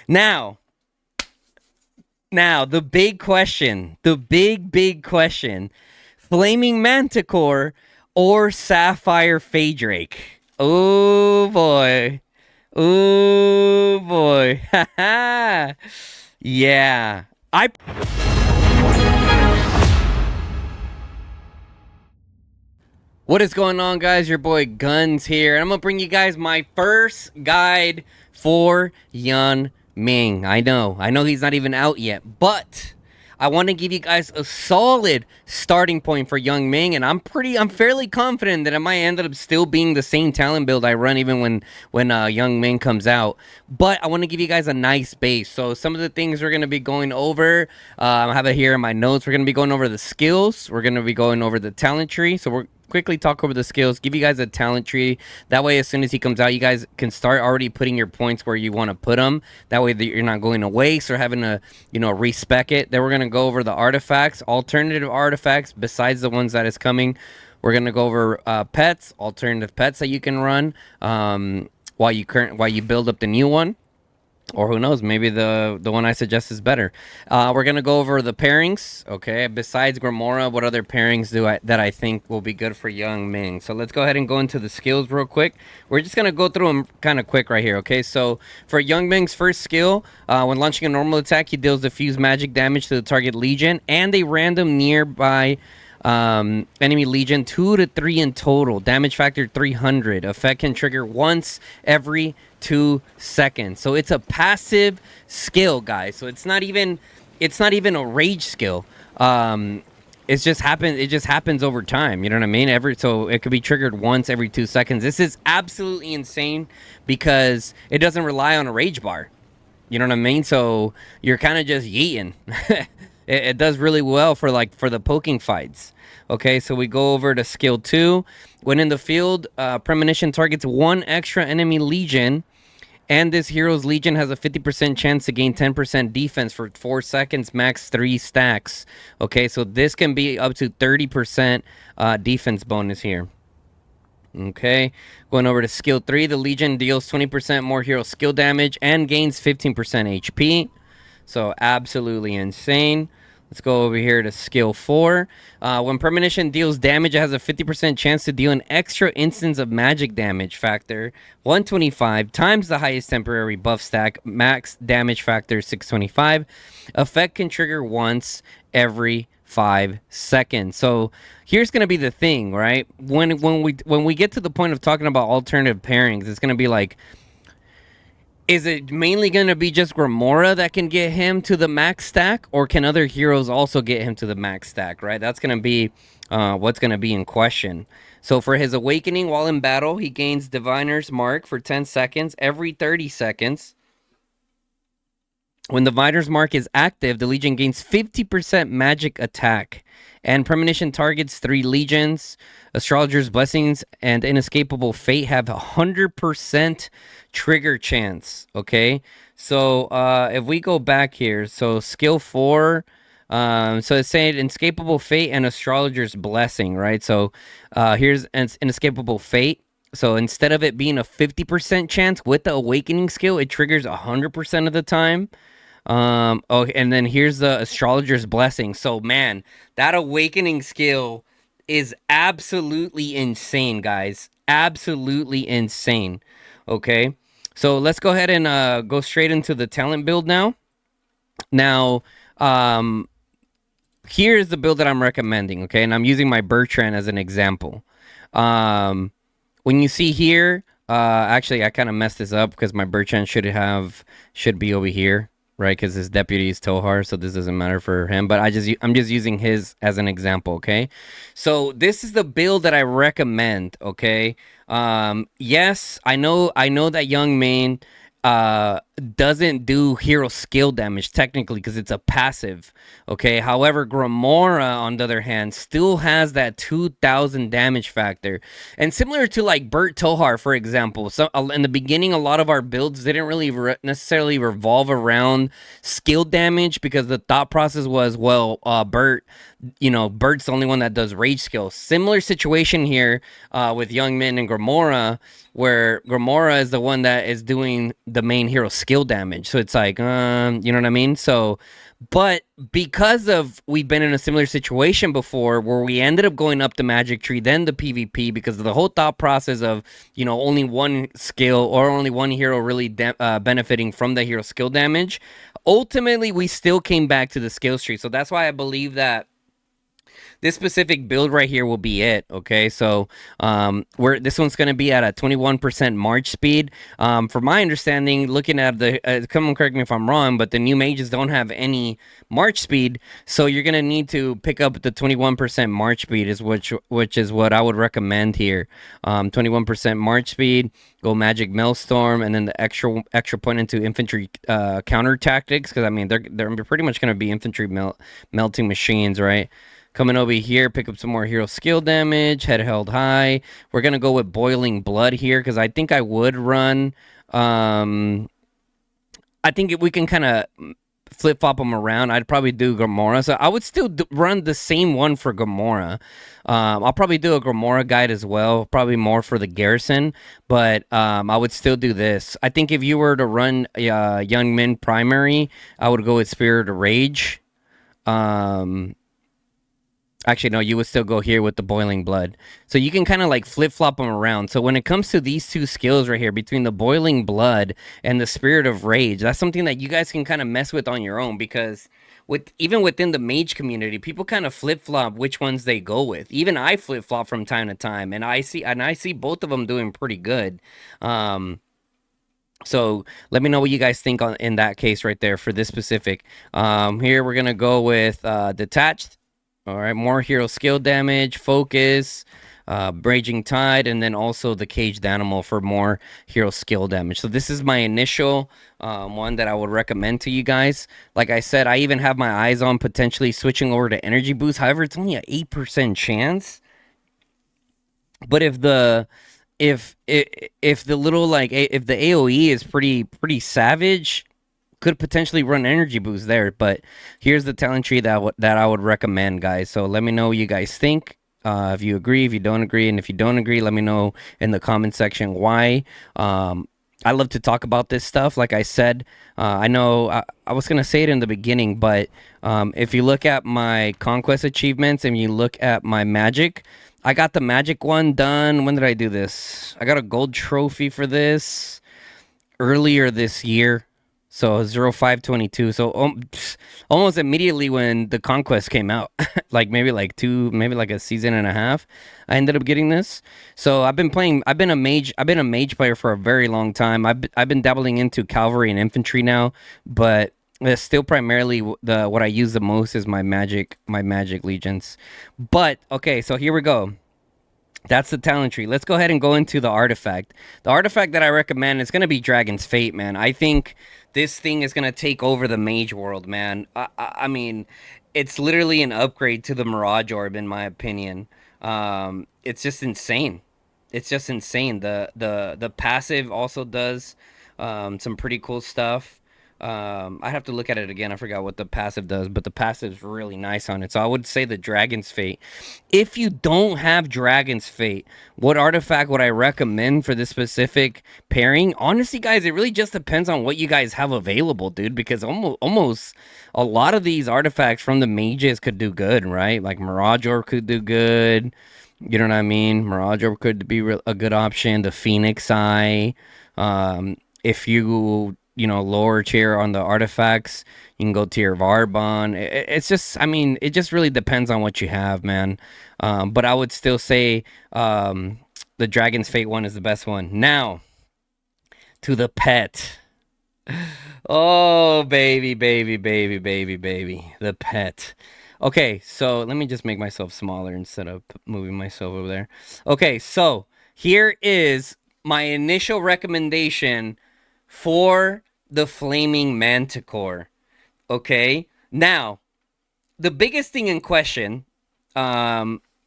Now, the big question, the big question: Flaming Manticore or Sapphire Phaedrake? Oh boy. Oh boy. Yeah. I What is going on, guys? Your boy Guns here. And I'm gonna bring you guys my first guide for Yun-Ming. I know he's not even out yet, but I want to give you guys a solid starting point for Yun-Ming, and I'm fairly confident that it might end up still being the same talent build I run even when Yun-Ming comes out. But I want to give you guys a nice base. So some of the things we're gonna be going over, I have it here in my notes. We're gonna be going over the skills. We're gonna be going over the talent tree. So we're quickly talk over the skills, give you guys a talent tree. That way, as soon as he comes out, you guys can start already putting your points where you want to put them. That way, that you're not going to waste or having to, respec it. Then we're going to go over the artifacts, alternative artifacts besides the ones that is coming. We're going to go over pets, alternative pets that you can run while you build up the new one. Or who knows, maybe the one I suggest is better. We're going to go over the pairings, okay? Besides Grimoire, what other pairings that I think will be good for Yun-Ming? So let's go ahead and go into the skills real quick. We're just going to go through them kind of quick right here, okay? So for Yun-Ming's first skill, when launching a normal attack, he deals diffuse magic damage to the target legion and a random nearby enemy legion 2 to 3 in total. Damage factor 300. Effect can trigger once every 2 seconds. So it's a passive skill, guys. So it's not even a rage skill. It just happens over time. You know what I mean? So it could be triggered once every 2 seconds. This is absolutely insane because it doesn't rely on a rage bar. You know what I mean? So you're kind of just yeeting. It does really well for the poking fights. Okay, so we go over to skill 2. When in the field, Premonition targets 1 extra enemy legion, and this hero's legion has a 50% chance to gain 10% defense for 4 seconds, max 3 stacks. Okay, so this can be up to 30% defense bonus here. Okay, going over to skill 3, the legion deals 20% more hero skill damage and gains 15% HP. So absolutely insane. Let's go over here to skill 4. When Premonition deals damage, it has a 50% chance to deal an extra instance of magic damage factor, 125, times the highest temporary buff stack, max damage factor 625. Effect can trigger once every 5 seconds. So here's going to be the thing, right? When we get to the point of talking about alternative pairings, it's going to be like, is it mainly going to be just Grimoire that can get him to the max stack, or can other heroes also get him to the max stack, right? That's going to be what's going to be in question. So for his awakening while in battle, he gains Diviner's Mark for 10 seconds every 30 seconds. When the Diviner's Mark is active, the Legion gains 50% magic attack. And Premonition targets 3 legions. Astrologer's Blessings and Inescapable Fate have 100% trigger chance. Okay, so if we go back here, so skill 4, so it's saying Inescapable Fate and Astrologer's Blessing, right? So here's Inescapable Fate. So instead of it being a 50% chance with the Awakening skill, it triggers 100% of the time. And then here's the Astrologer's Blessing. So man, that Awakening skill is absolutely insane, guys. Absolutely insane. Okay, so let's go ahead and go straight into the talent build now. Now, here's the build that I'm recommending, okay? And I'm using my Bertrand as an example. When you see here, actually, I kind of messed this up because my Bertrand should be over here, right? Because his deputy is Tohar, so this doesn't matter for him. But I'm just using his as an example, okay? So this is the build that I recommend, okay? Yes, I know that Yun-Ming doesn't do hero skill damage technically because it's a passive, okay? However, Grimoire, on the other hand, still has that 2000 damage factor. And similar to like Bert Tohar, for example, so in the beginning, a lot of our builds didn't really necessarily revolve around skill damage because the thought process was, well, Bert's the only one that does rage skills. Similar situation here with Yun-Ming and Grimoire. where Gamora is the one that is doing the main hero skill damage. So it's like, you know what I mean? So, but because of we've been in a similar situation before where we ended up going up the magic tree, then the PvP, because of the whole thought process of, you know, only one skill or only one hero really benefiting from the hero skill damage. Ultimately, we still came back to the skill tree. So that's why I believe that this specific build right here will be it. Okay, so where this one's going to be at a 21% March speed. From my understanding, looking at the come on, correct me if I'm wrong, but the new mages don't have any March speed, so you're going to need to pick up the 21% March speed, is which is what I would recommend here. 21% March speed, go magic maelstrom, and then the extra point into infantry counter tactics, because I mean they're pretty much going to be infantry melting machines, right? Coming over here, pick up some more hero skill damage, head held high. We're going to go with boiling blood here because I think I would run. I think if we can kind of flip-flop them around, I'd probably do Gamora. So I would still run the same one for Gamora. I'll probably do a Gamora guide as well, probably more for the garrison. But I would still do this. I think if you were to run Yun-Ming primary, I would go with Spirit of Rage. Actually, no, you would still go here with the boiling blood. So you can kind of like flip-flop them around. So when it comes to these two skills right here, between the boiling blood and the spirit of rage, that's something that you guys can kind of mess with on your own, because even within the mage community, people kind of flip-flop which ones they go with. Even I flip-flop from time to time, and I see both of them doing pretty good. So let me know what you guys think in that case right there for this specific. Here we're gonna go with detached. All right, more hero skill damage, focus, Raging Tide, and then also the Caged Animal for more hero skill damage. So this is my initial one that I would recommend to you guys. Like I said, I even have my eyes on potentially switching over to Energy Boost. However, it's only an 8% chance. But if the little like if the AOE is pretty savage, could potentially run Energy Boost there. But here's the talent tree that I would recommend, guys. So let me know what you guys think. If you agree, if you don't agree, and if you don't agree, let me know in the comment section why. I love to talk about this stuff. Like I said, I know I was gonna say it in the beginning, but if you look at my conquest achievements and you look at my magic, I got the magic one done. When did I do this? I got a gold trophy for this earlier this year. So 0522. So almost immediately when the conquest came out, like maybe like a season and a half, I ended up getting this. So I've been a mage player for a very long time. I've been dabbling into cavalry and infantry now, but it's still primarily what I use the most is my magic legions. But okay, so here we go. That's the talent tree. Let's go ahead and go into the artifact. The artifact that I recommend is going to be Dragon's Fate, man. I think this thing is going to take over the mage world, man. I mean, it's literally an upgrade to the Mirage Orb, in my opinion. It's just insane. It's just insane. The passive also does some pretty cool stuff. I have to look at it again. I forgot what the passive does, but the passive is really nice on it. So I would say the Dragon's Fate. If you don't have Dragon's Fate, what artifact would I recommend for this specific pairing? Honestly, guys, it really just depends on what you guys have available, dude, because almost a lot of these artifacts from the mages could do good, right? Like Mirage Orb could do good. You know what I mean? Mirage Orb could be a good option. The Phoenix Eye. If you know, lower tier on the artifacts, you can go tier of Arbon. It's just, I mean, it just really depends on what you have, man. But I would still say the Dragon's Fate one is the best one. Now, to the pet. Oh, baby, baby, baby, baby, baby. The pet. Okay, so let me just make myself smaller instead of moving myself over there. Okay, so here is my initial recommendation for the Flaming Manticore. Okay, now the biggest thing in question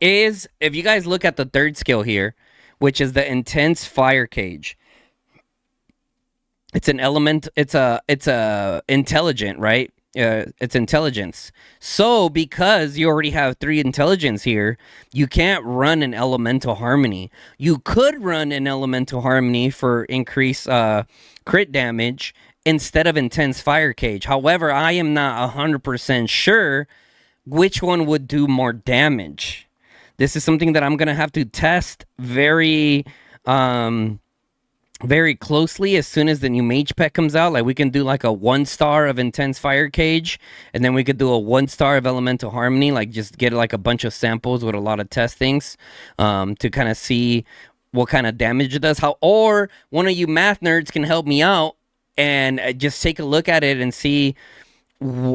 is, if you guys look at the third skill here, which is the Intense Fire Cage. It's an element. It's a intelligent, right? It's intelligence. So because you already have 3 intelligence here, you can't run an elemental harmony. You could run an elemental harmony for increased crit damage instead of intense fire cage. However, I am not 100% sure which one would do more damage. This is something that I'm gonna have to test very closely as soon as the new mage pet comes out. Like we can do like a 1-star of intense fire cage, and then we could do a 1-star of elemental harmony. Like just get like a bunch of samples with a lot of testings to kind of see what kind of damage it does. How, or one of you math nerds can help me out and just take a look at it and see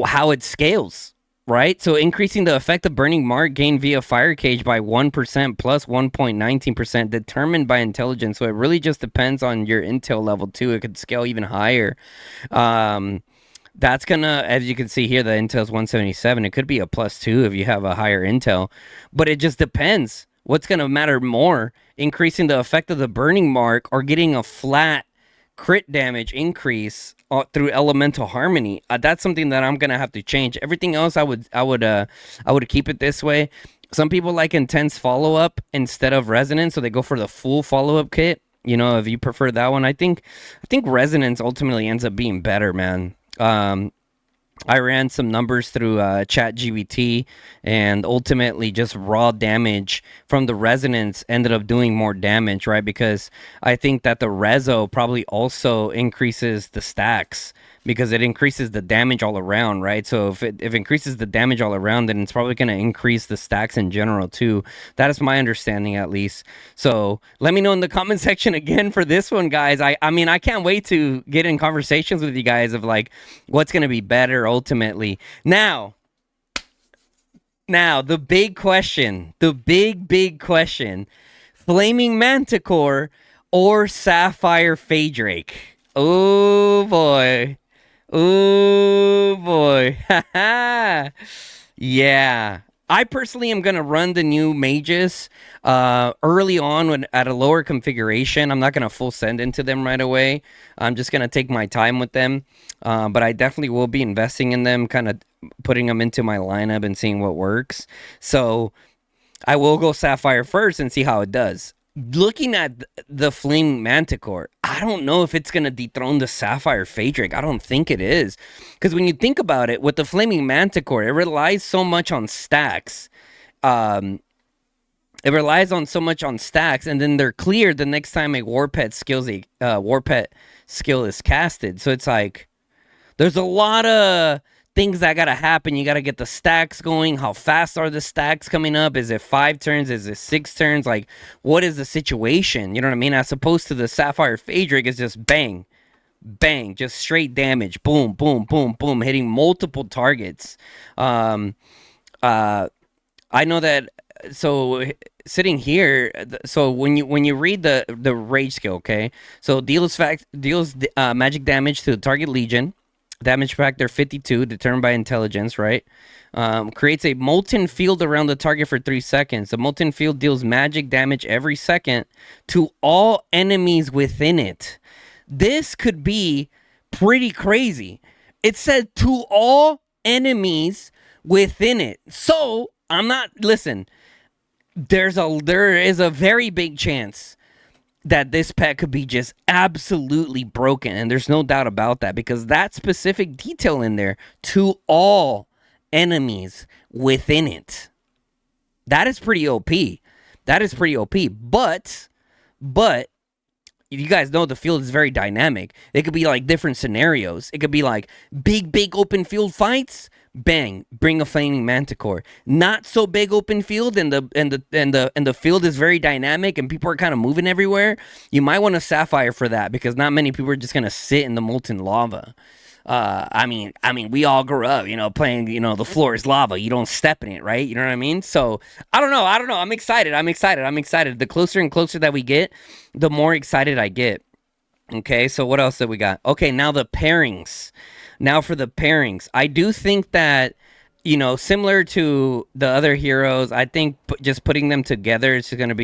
how it scales. Right? So increasing the effect of burning mark gained via fire cage by 1% plus 1.19% determined by intelligence. So it really just depends on your intel level too. It could scale even higher. That's gonna, as you can see here, the intel's 177. It could be a +2 if you have a higher intel, but it just depends. What's gonna matter more? Increasing the effect of the burning mark or getting a flat crit damage increase through elemental harmony. That's something that I'm gonna have to change. Everything else, I would keep it this way. Some people like intense follow up instead of resonance, so they go for the full follow up kit. You know, if you prefer that one, I think resonance ultimately ends up being better, man. I ran some numbers through ChatGPT, and ultimately just raw damage from the resonance ended up doing more damage, right? Because I think that the reso probably also increases the stacks because it increases the damage all around, right? So if it increases the damage all around, then it's probably going to increase the stacks in general too. That is my understanding, at least. So let me know in the comment section again for this one, guys. I mean, I can't wait to get in conversations with you guys of like what's going to be better ultimately. Now, the big question, the big question: Flaming Manticore or Sapphire Phaedrake? Oh boy. Oh boy. Yeah. I personally am going to run the new mages early on at a lower configuration. I'm not going to full send into them right away. I'm just going to take my time with them. But I definitely will be investing in them, kind of putting them into my lineup and seeing what works. So I will go Sapphire first and see how it does. Looking at the Flaming Manticore, I don't know if it's going to dethrone the Sapphire Phaedrake. I don't think it is. Because when you think about it, with the Flaming Manticore, it relies so much on stacks. And then they're cleared the next time a Warpet skill is casted. So it's like, there's a lot of things that gotta happen. You gotta get the stacks going. How fast are the stacks coming up? Is it 5 turns? Is it 6 turns? Like, what is the situation? You know what I mean? As opposed to the Sapphire Phaedrake is just bang, bang, just straight damage. Boom, boom, boom, boom, hitting multiple targets. I know that. So sitting here, so when you read the rage skill, okay, so deals magic damage to the target legion. Damage factor 52, determined by intelligence, right? Creates a molten field around the target for 3 seconds. The molten field deals magic damage every second to all enemies within it. This could be pretty crazy. It said to all enemies within it. So, listen, there is a very big chance that this pet could be just absolutely broken, and there's no doubt about that, because that specific detail in there, to all enemies within it, that is pretty OP. But you guys know the field is very dynamic. It could be like different scenarios. It could be like big open field fights. Bang, bring a Flaming Manticore. Not so big open field, and the field is very dynamic and people are kind of moving everywhere. You might want a Sapphire for that, because not many people are just gonna sit in the molten lava. I mean, we all grew up, playing, the floor is lava. You don't step in it, right? You know what I mean? So I don't know. I'm excited. The closer and closer that we get, the more excited I get. Okay, so what else did we got? Okay, now the pairings. Now for the pairings, I do think that, similar to the other heroes, I think just putting them together is just gonna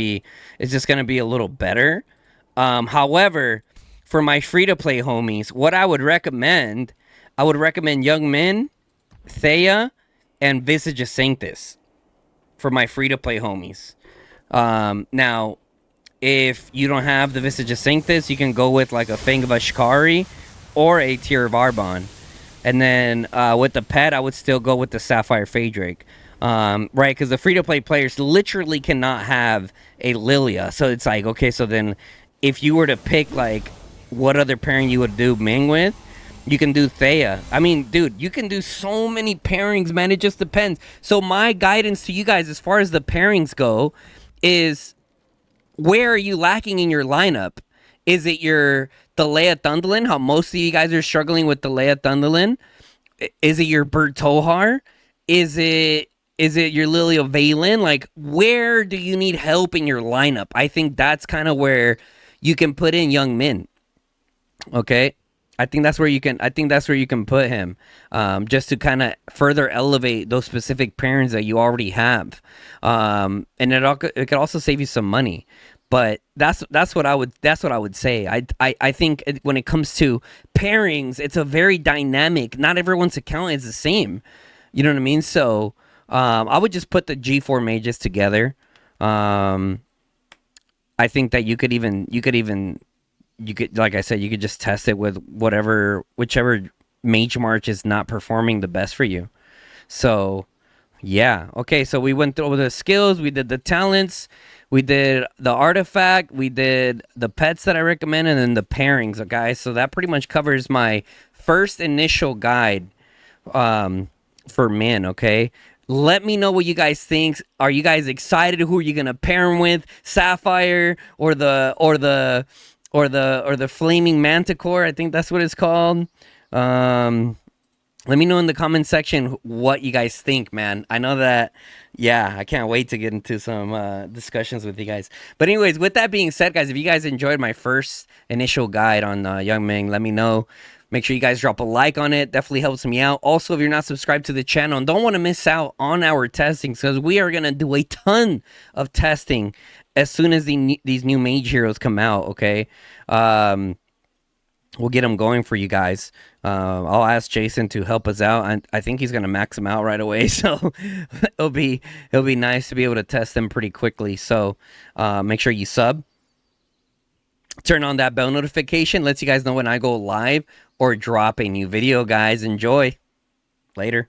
be a little better. However, for my free to play homies, what I would recommend Yun-Ming Thea and Visage Sanctus for my free to play homies. Now, if you don't have the Visage Sanctus, you can go with like a Fang of Ashkari or a Tear of Arbon. And then with the pet, I would still go with the Sapphire Phaedrake. Right, because the free-to-play players literally cannot have a Lilia. So it's like, okay, so then if you were to pick, like, what other pairing you would do Ming with, you can do Thea. I mean, dude, you can do so many pairings, man. It just depends. So my guidance to you guys as far as the pairings go is, where are you lacking in your lineup? Is it your Leia Thunderlin? How most of you guys are struggling with the Leia Thunderlin? Is it your Bert Tohar? Is it your Lily of Valen? Like, where do you need help in your lineup? I think that's kind of where you can put in Yun-Ming. Okay, I think that's where you can. I think that's where you can put him, just to kind of further elevate those specific pairings that you already have, and it could also save you some money. But that's what I would say. I think when it comes to pairings, it's a very dynamic. Not everyone's account is the same. You know what I mean? So I would just put the G4 mages together. Um, I think that you could, like I said, you could just test it with whichever mage march is not performing the best for you. So yeah, okay, so we went through the skills, we did the talents, we did the artifact, we did the pets that I recommend, and then the pairings, okay? So that pretty much covers my first initial guide for men, okay? Let me know what you guys think. Are you guys excited? Who are you gonna pair him with? Sapphire or the flaming manticore? I think that's what it's called. Let me know in the comment section what you guys think, man. I know that, yeah, I can't wait to get into some discussions with you guys. But anyways, with that being said, guys, if you guys enjoyed my first initial guide on Yun-Ming, let me know. Make sure you guys drop a like on it. Definitely helps me out. Also, if you're not subscribed to the channel and don't want to miss out on our testing, because we are going to do a ton of testing as soon as these new mage heroes come out, okay? We'll get them going for you guys. I'll ask Jason to help us out. I think he's gonna max them out right away, so it'll be nice to be able to test them pretty quickly. So make sure you sub, turn on that bell notification, lets you guys know when I go live or drop a new video. Guys, enjoy. Later.